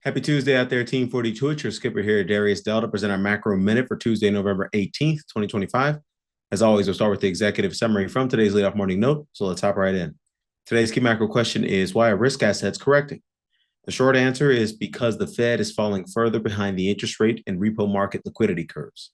Happy Tuesday out there, Team 42. It's your skipper here, Darius to present our macro minute for Tuesday, November 18th, 2025. As always, we'll start with the executive summary from today's leadoff morning note. So let's hop right in. Today's key macro question is, why are risk assets correcting? The short answer is because the Fed is falling further behind the interest rate and repo market liquidity curves.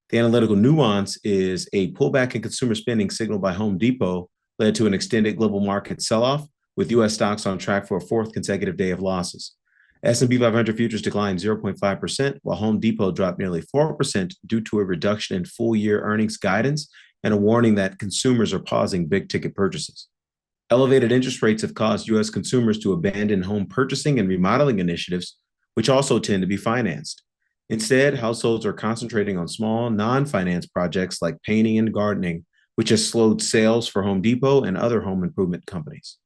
The analytical nuance is a pullback in consumer spending signaled by Home Depot led to an extended global market sell-off, with U.S. stocks on track for a fourth consecutive day of losses. S&P 500 futures declined 0.5%, while Home Depot dropped nearly 4% due to a reduction in full-year earnings guidance and a warning that consumers are pausing big-ticket purchases. Elevated interest rates have caused U.S. consumers to abandon home purchasing and remodeling initiatives, which also tend to be financed. Instead, households are concentrating on small, non-finance projects like painting and gardening, which has slowed sales for Home Depot and other home improvement companies.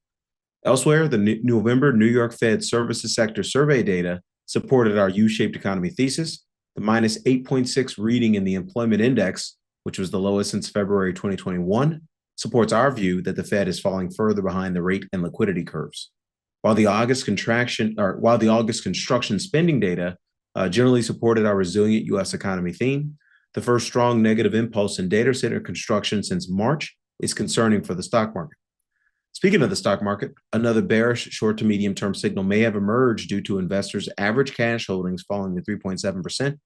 Elsewhere, the November New York Fed services sector survey data supported our U-shaped economy thesis. The minus 8.6 reading in the employment index, which was the lowest since February 2021, supports our view that the Fed is falling further behind the rate and liquidity curves. While the August construction spending data generally supported our resilient U.S. economy theme, the first strong negative impulse in data center construction since March is concerning for the stock market. Speaking of the stock market, another bearish short to medium term signal may have emerged due to investors' average cash holdings falling to 3.7%,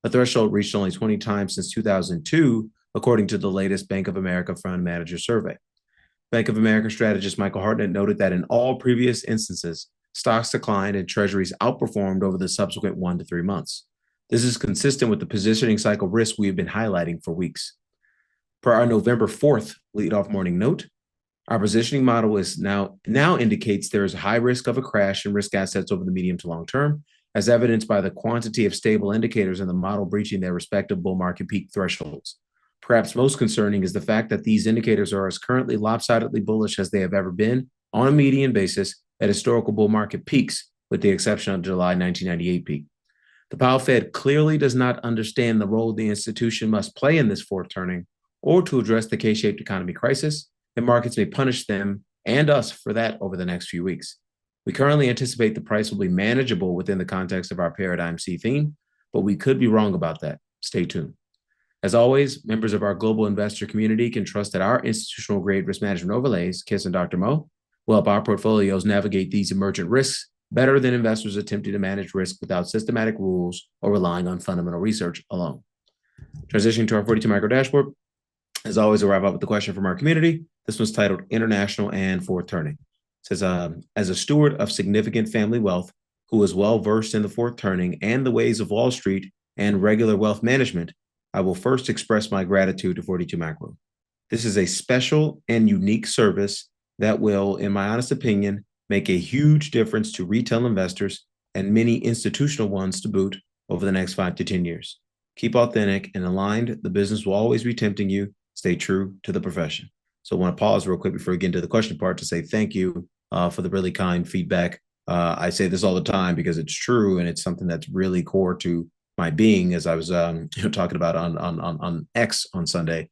a threshold reached only 20 times since 2002, according to the latest Bank of America Fund Manager Survey. Bank of America strategist Michael Hartnett noted that in all previous instances, stocks declined and treasuries outperformed over the subsequent 1 to 3 months. This is consistent with the positioning cycle risk we have been highlighting for weeks. Per our November 4th leadoff morning note, our positioning model is now indicates there is a high risk of a crash in risk assets over the medium to long term, as evidenced by the quantity of stable indicators in the model breaching their respective bull market peak thresholds. Perhaps most concerning is the fact that these indicators are as currently lopsidedly bullish as they have ever been on a median basis at historical bull market peaks, with the exception of the July 1998 peak. The Powell Fed clearly does not understand the role the institution must play in this fourth turning or to address the K-shaped economy crisis, and markets may punish them and us for that over the next few weeks. We currently anticipate the price will be manageable within the context of our Paradigm C theme, but we could be wrong about that. Stay tuned. As always, members of our global investor community can trust that our institutional grade risk management overlays, KISS and Dr. Mo, will help our portfolios navigate these emergent risks better than investors attempting to manage risk without systematic rules or relying on fundamental research alone. Transitioning to our 42 micro dashboard, as always, we'll wrap up with the question from our community. This one's titled International and Fourth Turning. It says, as a steward of significant family wealth who is well versed in the fourth turning and the ways of Wall Street and regular wealth management, I will first express my gratitude to 42 Macro. This is a special and unique service that will, in my honest opinion, make a huge difference to retail investors and many institutional ones to boot over the next 5 to 10 years. Keep authentic and aligned. The business will always be tempting you. Stay true to the profession. So I want to pause real quick before we get into the question part to say thank you for the really kind feedback. I say this all the time because it's true and it's something that's really core to my being. As I was talking about on X on Sunday,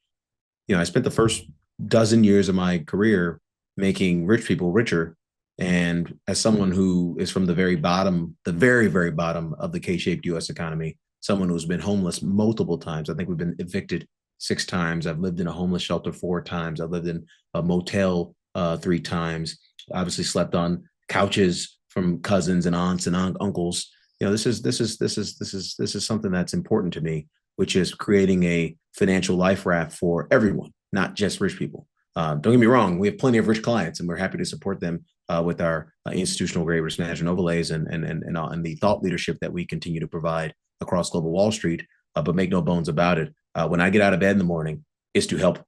I spent the first dozen years of my career making rich people richer. And as someone who is from the very bottom, the very, very bottom of the K-shaped U.S. economy, someone who's been homeless multiple times, I think we've been evicted 6 times. I've lived in a homeless shelter 4 times. I've lived in a motel 3 times. Obviously slept on couches from cousins and aunts and uncles. This is something that's important to me, which is creating a financial life raft for everyone, not just rich people. Don't get me wrong. We have plenty of rich clients, and we're happy to support them with our institutional grade risk management overlays and the thought leadership that we continue to provide across global Wall Street. But make no bones about it. When I get out of bed in the morning, is to help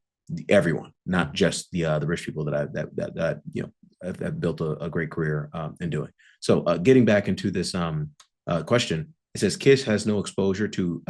everyone, not just the rich people that have built a great career in doing. So getting back into this question, it says KISS has no exposure to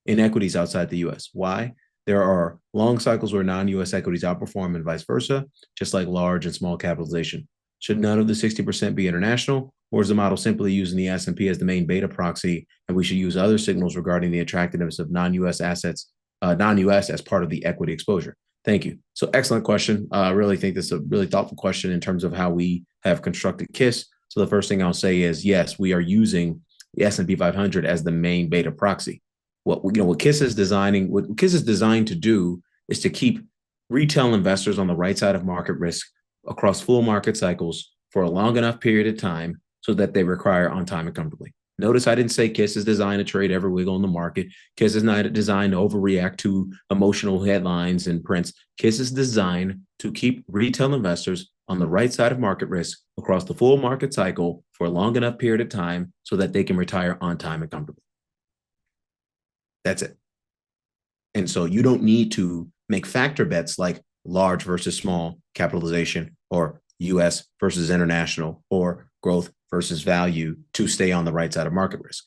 inequities outside the U.S. Why? There are long cycles where non-U.S. equities outperform and vice versa, just like large and small capitalization. Should none of the 60% be international, or is the model simply using the S&P as the main beta proxy, and we should use other signals regarding the attractiveness of non-U.S. assets, non-U.S. as part of the equity exposure? Thank you. So excellent question. I really think this is a really thoughtful question in terms of how we have constructed KISS. So the first thing I'll say is, yes, we are using the S&P 500 as the main beta proxy. What KISS is designed to do is to keep retail investors on the right side of market risk across full market cycles for a long enough period of time so that they require on time and comfortably. Notice I didn't say KISS is designed to trade every wiggle in the market. KISS is not designed to overreact to emotional headlines and prints. KISS is designed to keep retail investors on the right side of market risk across the full market cycle for a long enough period of time so that they can retire on time and comfortably. That's it. And so you don't need to make factor bets like large versus small capitalization or US versus international or growth versus value to stay on the right side of market risk.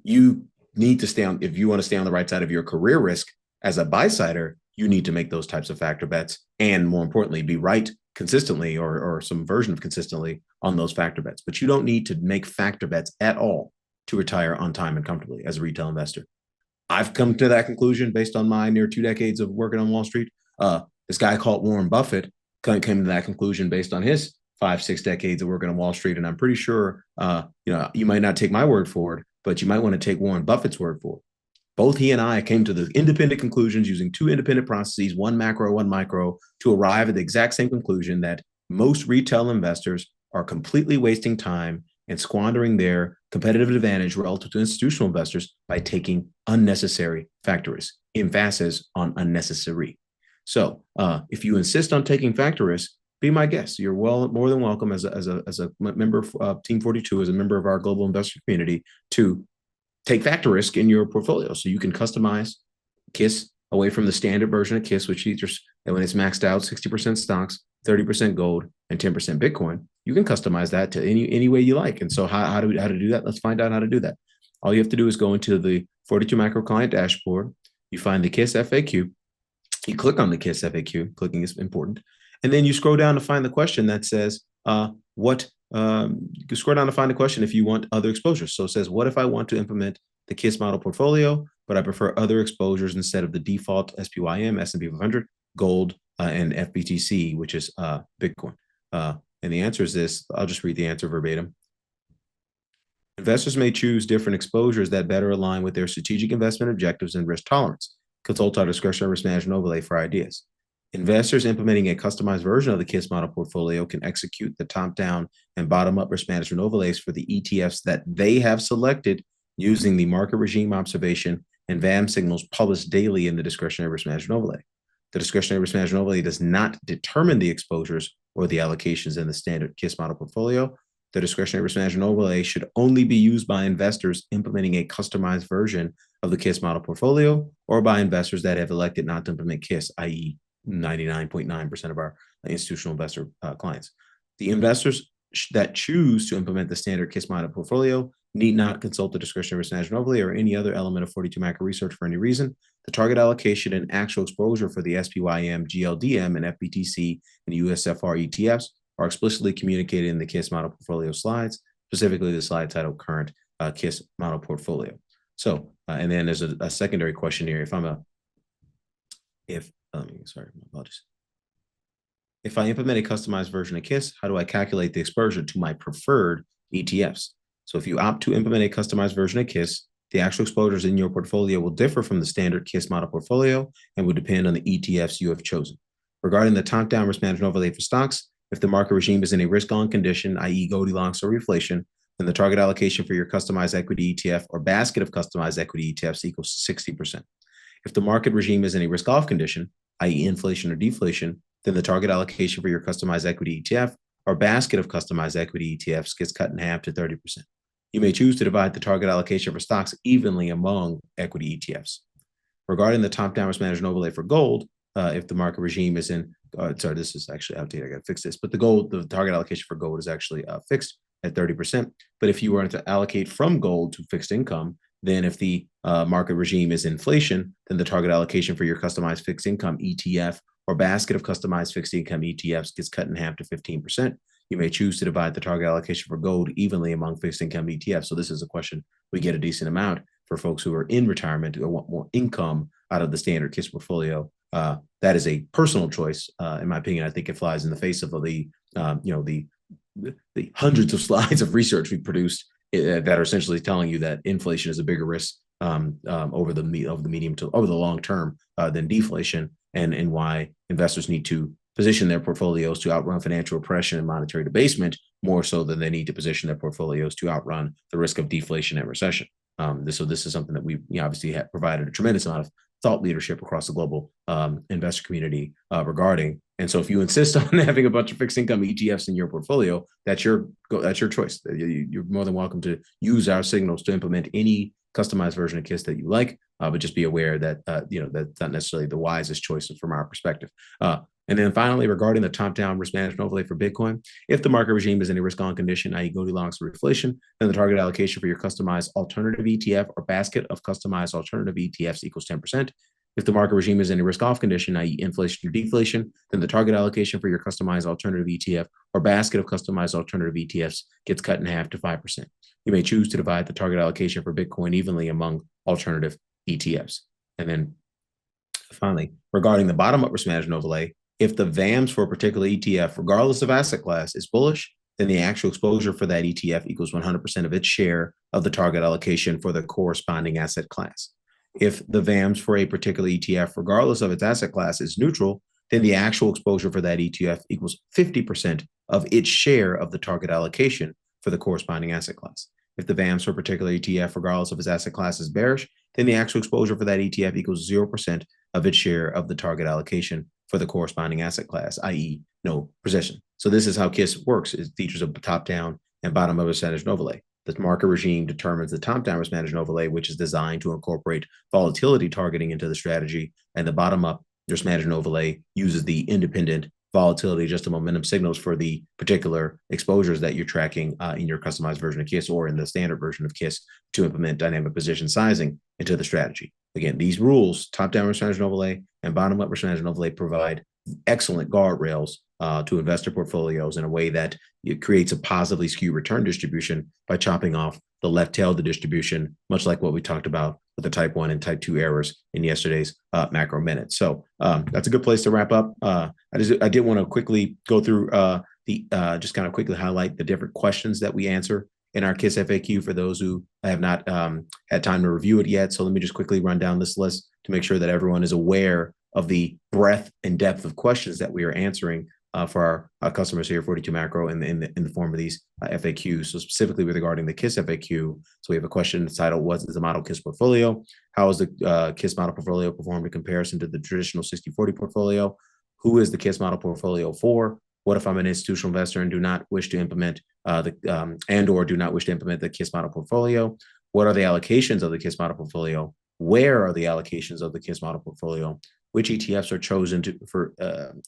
You need to stay on, if you want to stay on the right side of your career risk as a buy-sider, you need to make those types of factor bets and, more importantly, be right consistently or some version of consistently on those factor bets. But you don't need to make factor bets at all to retire on time and comfortably as a retail investor. I've come to that conclusion based on my near 2 decades of working on Wall Street. This guy called Warren Buffett came to that conclusion based on his 5-6 decades of working on Wall Street. And I'm pretty sure, you might not take my word for it, but you might want to take Warren Buffett's word for it. Both he and I came to the independent conclusions using 2 independent processes, one macro, one micro, to arrive at the exact same conclusion that most retail investors are completely wasting time and squandering their competitive advantage relative to institutional investors by taking unnecessary factor risk. Emphasis on unnecessary. So if you insist on taking factor risk, be my guest. You're more than welcome as a member of Team 42, as a member of our global investor community, to take factor risk in your portfolio. So you can customize KISS away from the standard version of KISS, which features that when it's maxed out, 60% stocks, 30% gold, and 10% Bitcoin. You can customize that to any way you like. And so how to do that? Let's find out how to do that. All you have to do is go into the 42 Macro Client dashboard. You find the KISS FAQ. You click on the KISS FAQ. Clicking is important. And then you scroll down to find the question that says, you can scroll down to find a question if you want other exposures. So it says, what if I want to implement the KISS model portfolio, but I prefer other exposures instead of the default SPYM, S&P 500, gold, and FBTC, which is Bitcoin? And the answer is this. I'll just read the answer verbatim. Investors may choose different exposures that better align with their strategic investment objectives and risk tolerance. Consult our discretionary risk management overlay for ideas. Investors implementing a customized version of the KISS model portfolio can execute the top-down and bottom-up risk management overlays for the ETFs that they have selected using the market regime observation and VAM signals published daily in the discretionary risk management overlay. The discretionary risk management overlay does not determine the exposures or the allocations in the standard KISS model portfolio. The discretionary risk management overlay should only be used by investors implementing a customized version of the KISS model portfolio or by investors that have elected not to implement KISS, i.e., 99.9% of our institutional investor clients. The investors that choose to implement the standard KISS model portfolio need not consult the discretionary risk management overlay or any other element of 42 macro research for any reason. The target allocation and actual exposure for the SPYM, GLDM, and FBTC and USFR ETFs are explicitly communicated in the KISS model portfolio slides, specifically the slide titled Current KISS Model Portfolio. So, and then there's a secondary question here. If I implement a customized version of KISS, how do I calculate the exposure to my preferred ETFs? So if you opt to implement a customized version of KISS, the actual exposures in your portfolio will differ from the standard KISS model portfolio and will depend on the ETFs you have chosen. Regarding the top-down risk management overlay for stocks, if the market regime is in a risk-on condition, i.e. Goldilocks or reflation, then the target allocation for your customized equity ETF or basket of customized equity ETFs equals 60%. If the market regime is in a risk-off condition, i.e. inflation or deflation, then the target allocation for your customized equity ETF or basket of customized equity ETFs gets cut in half to 30%. You may choose to divide the target allocation for stocks evenly among equity ETFs. Regarding the top-down risk management overlay for gold, if the market regime is in, sorry, this is actually outdated, I got to fix this, but the target allocation for gold is actually fixed at 30%. But if you were to allocate from gold to fixed income, then if the market regime is inflation, then the target allocation for your customized fixed income ETF or basket of customized fixed income ETFs gets cut in half to 15%. You may choose to divide the target allocation for gold evenly among fixed income ETFs. So this is a question we get a decent amount for folks who are in retirement or want more income out of the standard KISS portfolio. That is a personal choice, in my opinion. I think it flies in the face of the the hundreds of slides of research we produced that are essentially telling you that inflation is a bigger risk over the medium to over the long term than deflation, and why investors need to position their portfolios to outrun financial repression and monetary debasement more so than they need to position their portfolios to outrun the risk of deflation and recession. So this is something that we obviously have provided a tremendous amount of thought leadership across the global investor community regarding. And so if you insist on having a bunch of fixed income ETFs in your portfolio, that's your choice. You're more than welcome to use our signals to implement any customized version of KISS that you like, but just be aware that that's not necessarily the wisest choice from our perspective. And then finally, regarding the top-down risk management overlay for Bitcoin, if the market regime is in a risk-on condition, i.e. Goldilocks or inflation, then the target allocation for your customized alternative ETF or basket of customized alternative ETFs equals 10%. If the market regime is in a risk-off condition, i.e. inflation or deflation, then the target allocation for your customized alternative ETF or basket of customized alternative ETFs gets cut in half to 5%. You may choose to divide the target allocation for Bitcoin evenly among alternative ETFs. And then finally, regarding the bottom-up risk management overlay, if the VAMs for a particular ETF, regardless of asset class, is bullish, then the actual exposure for that ETF equals 100% of its share of the target allocation for the corresponding asset class. If the VAMs for a particular ETF, regardless of its asset class, is neutral, then the actual exposure for that ETF equals 50% of its share of the target allocation for the corresponding asset class. If the VAMs for a particular ETF, regardless of its asset class, is bearish, then the actual exposure for that ETF equals 0% of its share of the target allocation for the corresponding asset class, i.e. no position. So this is how KISS works. It features a top-down and bottom-up risk management overlay. The market regime determines the top-down risk management overlay, which is designed to incorporate volatility targeting into the strategy, and the bottom-up risk management overlay uses the independent volatility adjusted momentum signals for the particular exposures that you're tracking in your customized version of KISS or in the standard version of KISS to implement dynamic position sizing into the strategy. Again, these rules, top-down risk management overlay and bottom-up risk management overlay, provide excellent guardrails to investor portfolios in a way that it creates a positively skewed return distribution by chopping off the left tail of the distribution, much like what we talked about with the type 1 and type 2 errors in yesterday's macro minute. So that's a good place to wrap up. I did want to quickly go through just kind of quickly highlight the different questions that we answer in our KISS FAQ for those who have not had time to review it yet. So let me just quickly run down this list to make sure that everyone is aware of the breadth and depth of questions that we are answering for our customers here, 42 Macro, in the form of these FAQs. So specifically regarding the KISS FAQ, so we have a question titled, what is the model KISS portfolio? How is the KISS model portfolio performed in comparison to the traditional 60-40 portfolio? Who is the KISS model portfolio for? What if I'm an institutional investor and do not wish to implement do not wish to implement the KISS model portfolio? What are the allocations of the KISS model portfolio? Where are the allocations of the KISS model portfolio? Which ETFs are chosen for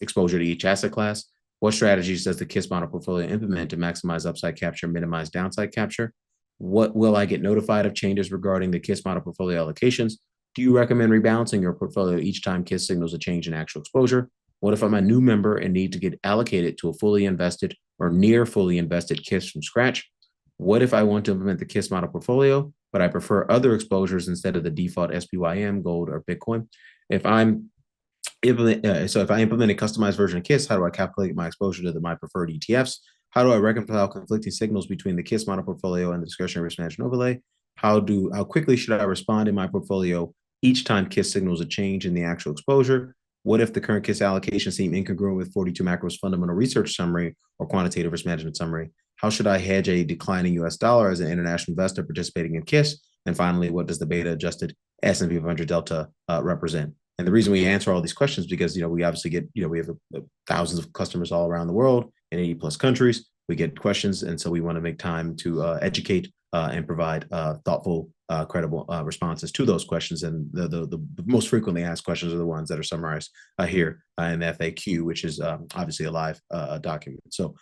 exposure to each asset class? What strategies does the KISS model portfolio implement to maximize upside capture, minimize downside capture? What will I get notified of changes regarding the KISS model portfolio allocations? Do you recommend rebalancing your portfolio each time KISS signals a change in actual exposure? What if I'm a new member and need to get allocated to a fully invested or near fully invested KISS from scratch? What if I want to implement the KISS model portfolio, but I prefer other exposures instead of the default SPYM, gold, or Bitcoin? If I implement a customized version of KISS, how do I calculate my exposure to my preferred ETFs? How do I reconcile conflicting signals between the KISS model portfolio and the discretionary risk management overlay? How quickly should I respond in my portfolio each time KISS signals a change in the actual exposure? What if the current KISS allocation seem incongruent with 42 Macro's fundamental research summary or quantitative risk management summary? How should I hedge a declining US dollar as an international investor participating in KISS? And finally, what does the beta adjusted S&P 500 delta represent? And the reason we answer all these questions is because, we obviously get, we have thousands of customers all around the world in 80 plus countries. We get questions. And so we want to make time to educate and provide thoughtful, credible responses to those questions. And the most frequently asked questions are the ones that are summarized here in the FAQ, which is obviously a live document. So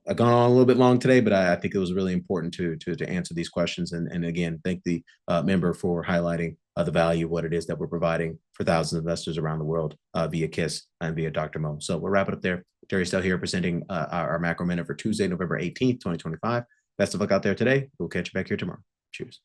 I've gone on a little bit long today, but I think it was really important to answer these questions. And again, thank the member for highlighting the value of what it is that we're providing for thousands of investors around the world via KISS and via Dr. Mo. So we'll wrap it up there. Darius still here presenting our macro minute for Tuesday, November 18th, 2025. Best of luck out there today. We'll catch you back here tomorrow. Cheers.